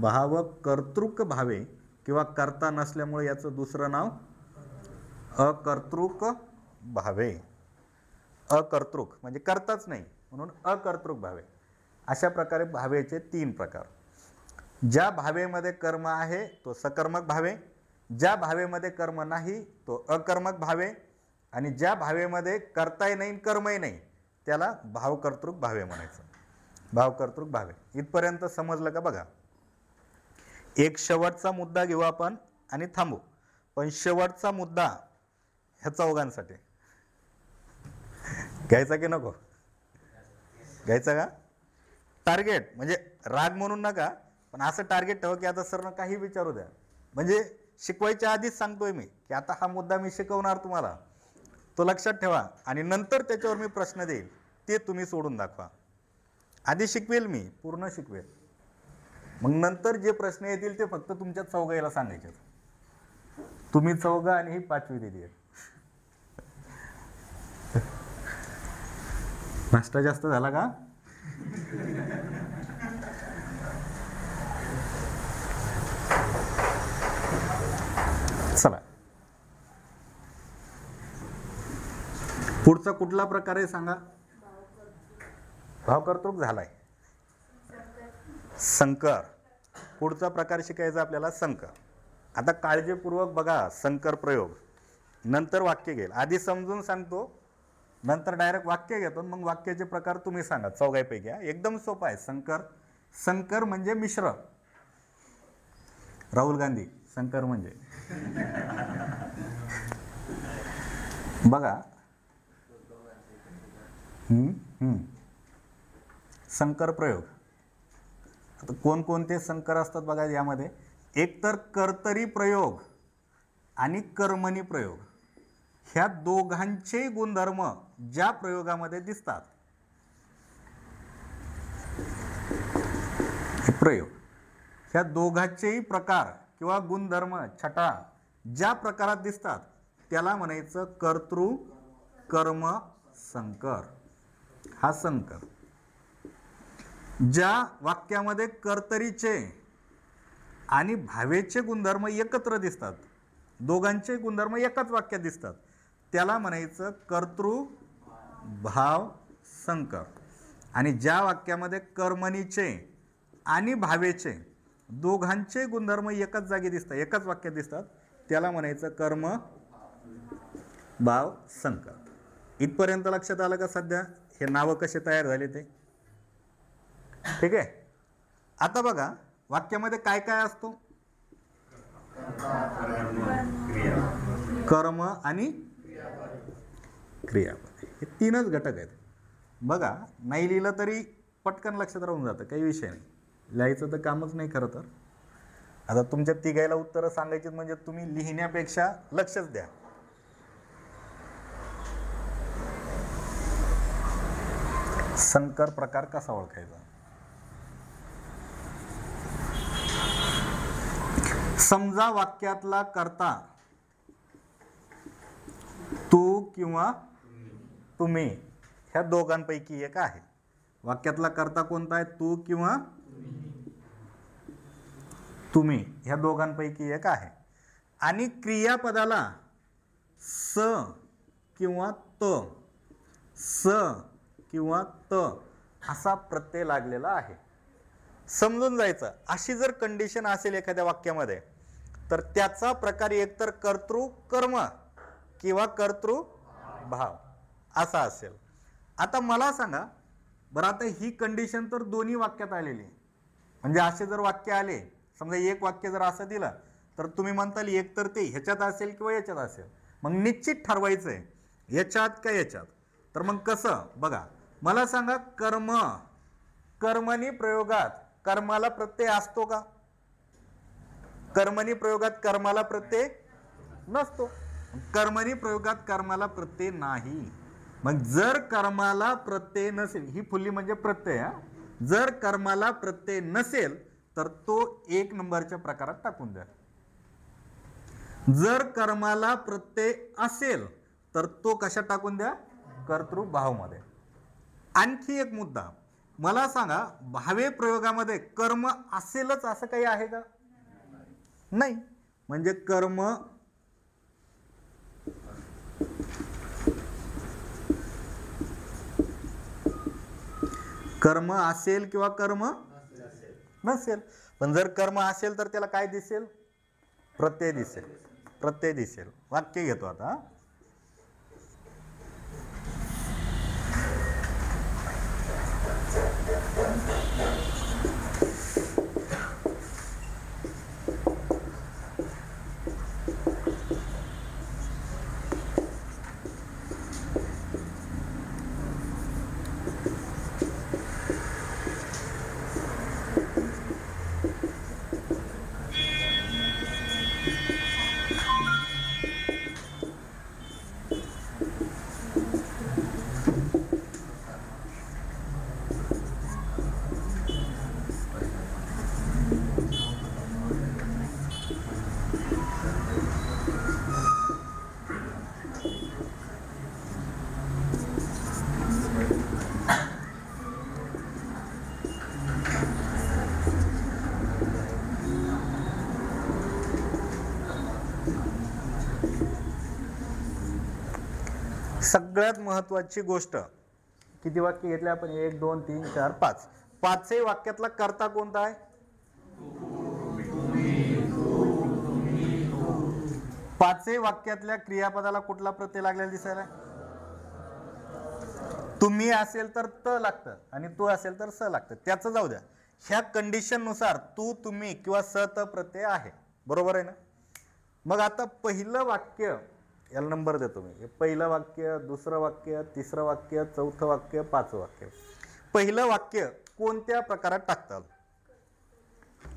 भावकर्तृक भावे, किंवा कर्ता नसल्यामुळे याचं दुसरं नाव अकर्तृक भावे. अकर्तृक म्हणजे कर्ताच नाही, म्हणून अकर्तृक भावे. अशा प्रकारे भावेचे 3 प्रकार. ज्या भावेमध्ये कर्म आहे तो सकर्मक भावे, ज्या भावेमध्ये कर्म नाही तो अकर्मक भावे, आणि ज्या भावेमध्ये कर्ताही नाही कर्मही नाही त्याला भावकर्तृक भावे म्हणायचं. भावकर्तृक भावे. इथपर्यंत समजलं का? बघा, एक शेवटचा मुद्दा घेऊ आपण आणि थांबू. पण शेवटचा मुद्दा ह्या चौघांसाठी घ्यायचा की नको? घ्यायचा का? टार्गेट म्हणजे राग म्हणून नका, पण असं टार्गेट ठेवा की आता सरनं काही विचारू द्या, म्हणजे शिकवायच्या आधीच सांगतोय मी की आता हा मुद्दा मी शिकवणार तुम्हाला, तो लक्षात ठेवा. आणि नंतर त्याच्यावर मी प्रश्न देईल, ते तुम्ही सोडून दाखवा. आधी शिकवेल मी, पूर्ण शिकवेल, मग नंतर जे प्रश्न येतील ते फक्त तुमच्या चौघायला सांगायचे. तुम्ही चौघ आणि ही 5वी दिली आहे. नाश्ता जास्त झाला का? चला, पुढचा कुठला प्रकार आहे सांगा? भावकर्तृक झालाय. संकर. पुढचा प्रकार शिकायचा आपल्याला संकर. आता काळजीपूर्वक बघा, संकर प्रयोग नंतर वाक्य घेईल. आधी समजून सांगतो, नंतर डायरेक्ट वाक्य घेतो, मग वाक्याचे प्रकार तुम्ही सांगा चौघांपैकी. एकदम सोपा आहे. संकर. संकर म्हणजे मिश्र. राहुल गांधी संकर म्हणजे बघा, संकर प्रयोग. आता कोणकोणते संकर असतात बघा यामध्ये? एक तर कर्तरी प्रयोग आणि कर्मणी प्रयोग, ह्या दोघांचे गुणधर्म ज्या प्रयोगामध्ये दिसतात, प्रयोग ह्या दोघांचेही प्रकार किंवा गुणधर्म छटा ज्या प्रकारात दिसतात त्याला म्हणायचं कर्तृ कर्म संकर. हा संकर. ज्या वाक्यामध्ये कर्तरीचे आणि भावेचे गुणधर्म एकत्र दिसतात, दोघांचे गुणधर्म एकाच वाक्यात दिसतात, त्याला म्हणायचं कर्तृ भाव संकर. आणि ज्या वाक्यामध्ये कर्मणीचे आणि भावेचे दोघांचे गुणधर्म एकाच जागी दिसतात, एकाच वाक्यात दिसतात, त्याला म्हणायचं कर्म भाव संकर. इथपर्यंत लक्षात आलं का? सध्या हे नावं कसे तयार झाले ते? ठीक आहे. आता बघा, वाक्यामध्ये काय काय असतो? कर्म आणि क्रियापद, हे 3च घटक आहेत. बघा, नाही लिहिलं तरी पटकन लक्षात राहून जातं, काही विषय नाही. लिहायचं तर कामच नाही खरं तर. आता तुमच्या तिघायला उत्तरं सांगायची म्हणजे तुम्ही लिहिण्यापेक्षा लक्षच द्या. संकर प्रकार कसा ओळखायचा? समजा वाक्यातला कर्ता तू किंवा तुम्ही ह्या दोघांपैकी एक आहे. वाक्यातला कर्ता कोणता आहे? तू किंवा तुम्ही ह्या दोघांपैकी एक आहे. आणि क्रियापदाला स किंवा त, स किंवा त असा प्रत्यय लागलेला आहे. समजून जायचं. अशी जर कंडिशन असेल एखाद्या वाक्यामध्ये तर त्याचा प्रकार एकतर कर्तृ कर्म किंवा कर्तृ भाव असा असेल. आता मला सांगा बरं, आता ही कंडिशन तर दोन्ही वाक्यात आलेली. म्हणजे असे जर वाक्य आले, समजा एक वाक्य जर असं दिलं तर तुम्ही म्हणताल एक तर ते ह्याच्यात असेल किंवा याच्यात असेल. मग निश्चित ठरवायचंय याच्यात का याच्यात. तर मग कसं बघा, मला सांगा कर्म, कर्मणी प्रयोगात कर्माला प्रत्यय असतो का? कर्मणी प्रयोगात कर्माला प्रत्यय नसतो. कर्मणी प्रयोगात कर्माला प्रत्यय नाही. मग जर कर्माला प्रत्यय नसेल, ही फुल्ली म्हणजे प्रत्यय हा, जर कर्माला प्रत्यय नसेल तर तो एक नंबरच्या प्रकारात टाकून द्या. जर कर्माला प्रत्यय असेल तर तो कशा टाकून द्या? कर्तृभाव मध्ये. आणखी एक मुद्दा मला सांगा, भावे प्रयोगामध्ये कर्म असेलच असं काही आहे का? नाही. म्हणजे कर्म कर्म असेल किंवा कर्म नसेल. पण जर कर्म असेल तर त्याला काय दिसेल? प्रत्यय दिसेल. प्रत्यय दिसेल. वाक्य घेतो आता. सगळ्यात महत्वाची गोष्ट, किती वाक्य घेतले आपण? 1 2 3 4 5. पाचही वाक्यातला कर्ता कोणता आहे? पाचही वाक्यातल्या क्रियापदाला कुठला प्रत्यय लागलेला दिसायला? तुम्ही असेल तर त लागतं आणि तू असेल तर स लागतं. त्याचं जाऊ द्या. ह्या कंडिशन नुसार तू, तुम्ही किंवा स त प्रत्यय आहे. बरोबर आहे ना? मग आता पहिलं वाक्य, याला नंबर देतो मी. पहिलं वाक्य, दुसरं वाक्य, तिसरं वाक्य, चौथं वाक्य, पाचवं वाक्य. पहिलं वाक्य कोणत्या प्रकारात टाकतात?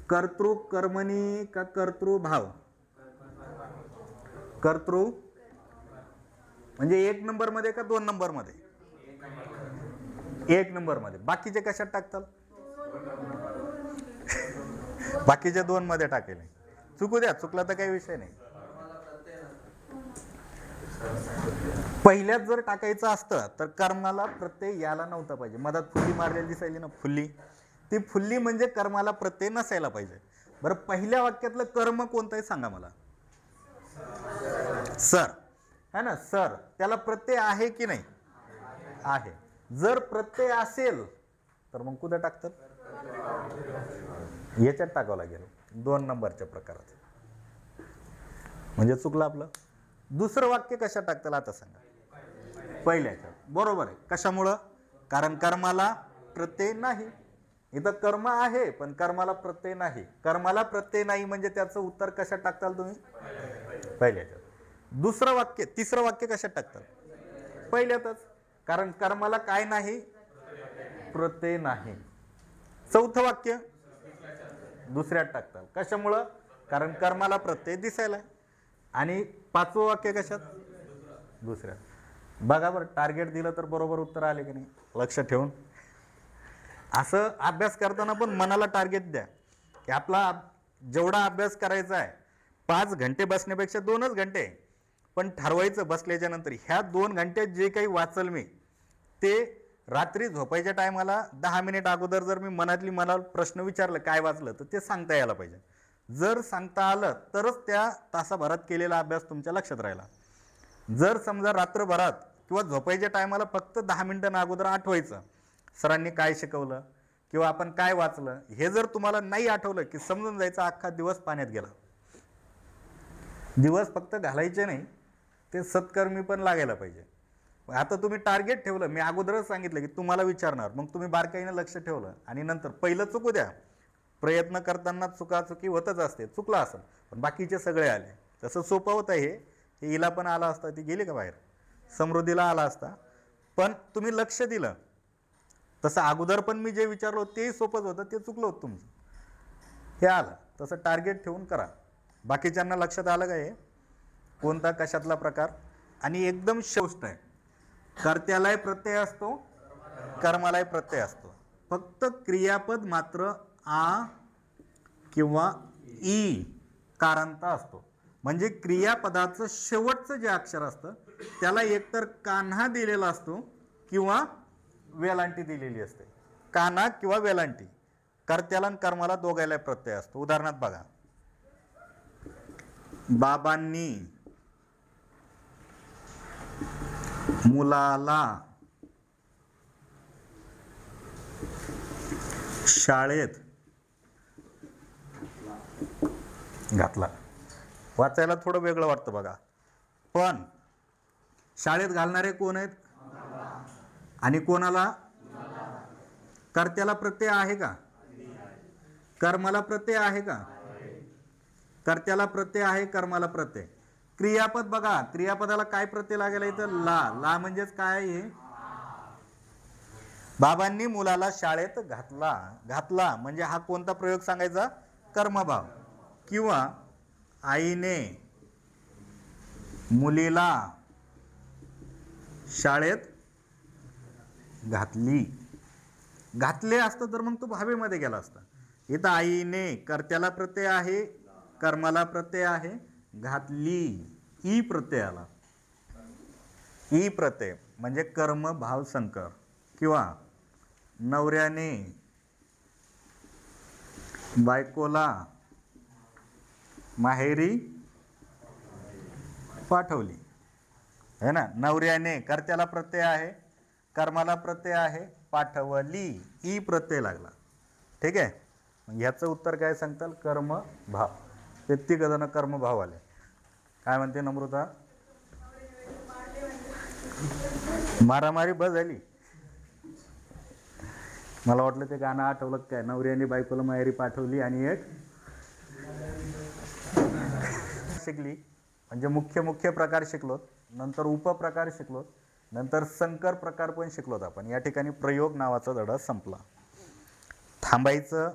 कर्तृ कर्मणी का कर्तृभाव? कर्तृ म्हणजे 1 नंबर मध्ये का 2 नंबर मध्ये? 1 नंबर मध्ये. बाकीचे कशात टाकतात? बाकीचे 2 मध्ये टाकेल. चुकू द्या, चुकला तर काही विषय नाही. पहिल्यात जर टाकायचं असतं तर कर्माला प्रत्यय यायला नव्हता पाहिजे. मधात फुल्ली मारलेली दिसायली ना, फुल्ली, ती फुल्ली म्हणजे कर्माला प्रत्यय नसायला पाहिजे. बरं, पहिल्या वाक्यातलं कर्म कोणतं आहे सांगा मला? सर है ना, सर. त्याला प्रत्यय आहे की नाही? आहे. जर प्रत्यय असेल तर मग कुठे टाकतात? याच्यात टाकावं लागेल, 2 नंबरच्या प्रकारात. म्हणजे चुकलं आपलं. दुसरं वाक्य कशा टाकताल आता सांगा? पहिल्याच्या. बरोबर आहे. कशामुळं? कारण कर्माला प्रत्यय नाही. इथं कर्म आहे पण कर्माला प्रत्यय नाही. कर्माला प्रत्यय नाही म्हणजे त्याचं उत्तर कशात टाकताल तुम्ही? पहिल्याच्यात. दुसरं वाक्य, तिसरं वाक्य कशात टाकताल? पहिल्यातच. कारण कर्माला काय नाही? प्रत्यय नाही. चौथं वाक्य दुसऱ्यात टाकताल. कशामुळं? कारण कर्माला प्रत्यय दिसायला. आणि 5वं वाक्य कशात? दुसऱ्यात. बघा बरं, टार्गेट दिलं तर बरोबर उत्तर आले की नाही, लक्ष ठेवून. असं अभ्यास करताना पण मनाला टार्गेट द्या की आपला जेवढा अभ्यास करायचा आहे 5 घंटे बसण्यापेक्षा 2च घंटे, पण ठरवायचं बसल्याच्या नंतर ह्या 2 घंट्यात जे काही वाचल मी ते रात्री झोपायच्या टायमाला 10 मिनिट अगोदर जर मी मला प्रश्न विचारलं काय वाचलं तर ते सांगता यायला पाहिजे. जर सांगता आलं तरच त्या तासाभरात केलेला अभ्यास तुमच्या लक्षात राहिला. जर समजा रात्रभरात किंवा झोपायच्या टायमाला फक्त 10 मिनिटांना अगोदर आठवायचं सरांनी काय शिकवलं किंवा आपण काय वाचलं, हे जर तुम्हाला नाही आठवलं की समजून जायचं अख्खा दिवस पाण्यात गेला. दिवस फक्त घालायचे नाही, ते सत्कर्मी पण लागायला पाहिजे. आता तुम्ही टार्गेट ठेवलं, मी अगोदरच सांगितलं की तुम्हाला विचारणार, मग तुम्ही बारकाईनं लक्ष ठेवलं आणि नंतर पहिलं चुकू द्या. प्रयत्न करताना चुकाचुकी होतच असते, चुकला असेल पण बाकीचे सगळे आले. तसं सोपं होतं हे हिला पण आला असता, ती गेली का बाहेर, समृद्धीला आला असता, पण तुम्ही लक्ष दिलं. तसं अगोदर पण मी जे विचारलो ते सोपंच होतं, ते चुकलं होतं तुमचं, हे आलं. तसं टार्गेट ठेवून करा. बाकीच्यांना लक्षात आलं का हे कोणता कशातला प्रकार? आणि एकदम गोष्ट आहे, कर्त्यालाही प्रत्यय असतो, कर्मालाही प्रत्यय असतो. फक्त क्रियापद मात्र आ किंवा ई कारांता असतो. म्हणजे क्रियापदाचं शेवटचं जे अक्षर असतं त्याला एकतर कान्हा दिलेला असतो किंवा वेलांटी दिलेली असते. कान्हा किंवा वेलांटी. कर्त्याला आणि कर्माला दोघायला प्रत्यय असतो. उदाहरणार्थ बघा, बाबांनी मुलाला शाळेत घातला. वाचायला थोडं वेगळं वाटतं बघा, पण शाळेत घालणारे कोण आहेत? आणि कोणाला? कर्त्याला प्रत्यय आहे का? कर्माला प्रत्यय आहे का? कर्त्याला प्रत्यय आहे, कर्माला प्रत्यय. क्रियापद बघा, क्रियापदाला काय प्रत्यय लागेल इथं? ला. ला म्हणजेच काय आहे? बाबांनी मुलाला शाळेत घातला. घातला म्हणजे हा कोणता प्रयोग सांगायचा? कर्मभाव. किंवा आईने मुलीला शाळेत घातली. घातले असतं तर मग तो भावेमध्ये गेला असता. इथं आईने, कर्त्याला प्रत्यय आहे, कर्माला प्रत्यय आहे, घातली ई प्रत्यय आला. ई प्रत्यय म्हणजे कर्म भाव संकर. किंवा नवऱ्याने बायकोला माहेरी पाठवली, है ना. नवऱ्याने, कर्त्याला प्रत्यय आहे, कर्माला प्रत्यय आहे, पाठवली ई प्रत्यय लागला. ठीक आहे. मग ह्याचं उत्तर काय सांगताल? कर्म भाव. ते तिघजण कर्म भाव आले. काय म्हणते नम्रता? मारामारी बस झाली. मला वाटलं ते गाणं आठवलं काय, नवऱ्याने बायकोला माहेरी पाठवली आणि एक शिकली. म्हणजे मुख्य प्रकार शिकलोत, नंतर उपप्रकार शिकलोत, नंतर संकर प्रकार पण शिकलोत आपण. या ठिकाणी प्रयोग नावाचा धडा संपला. थांबायचं